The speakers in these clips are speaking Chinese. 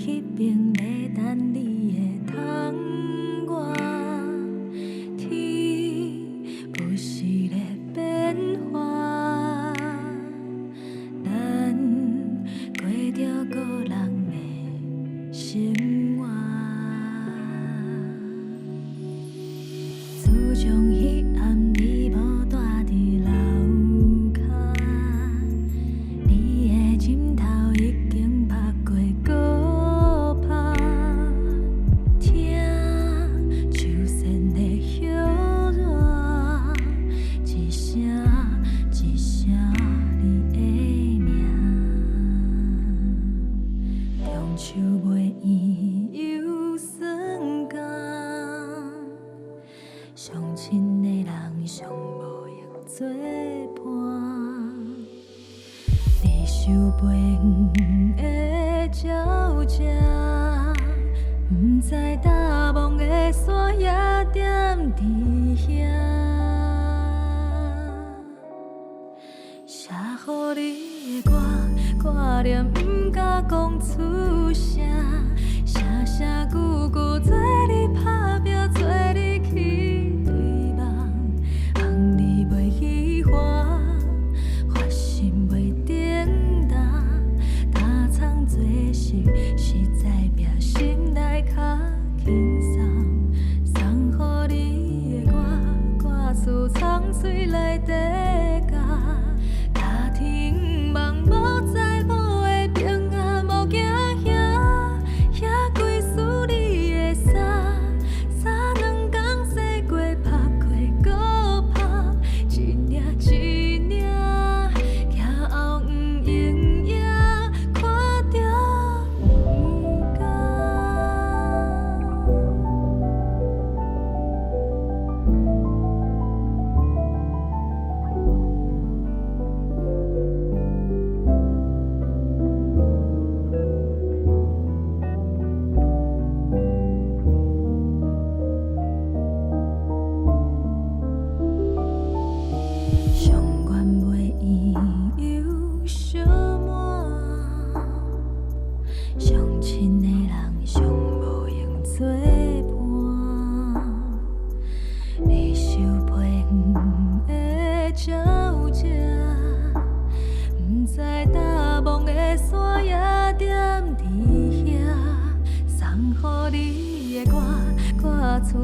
迄边要等你的窗外，天不时咧变化，咱过着个人的生活。自从彼暗你无住伫楼骹，你的枕头已经拍过孤拍，听树苋的叶落，一声一声你的名，中秋袂圆又酸甘。上亲的人上无闲作伴，你手背远的鸟只，不知大梦的山也踮伫遐。写予你的歌，挂念不敢讲出声，声声句句做你打拼，做你去。实在拼心内较轻松，送予你的歌，歌词藏水内底甲，家庭梦无在某的平安，无惊遐，遐归属你的衫，衫两工洗过拍过搁拍，一领一领，行后不用也看着。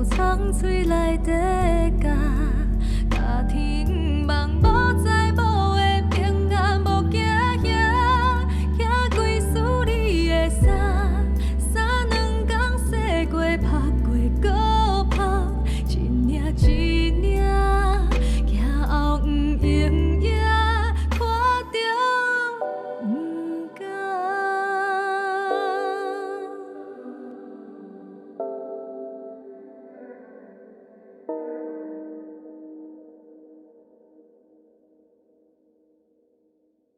藏水内底甲。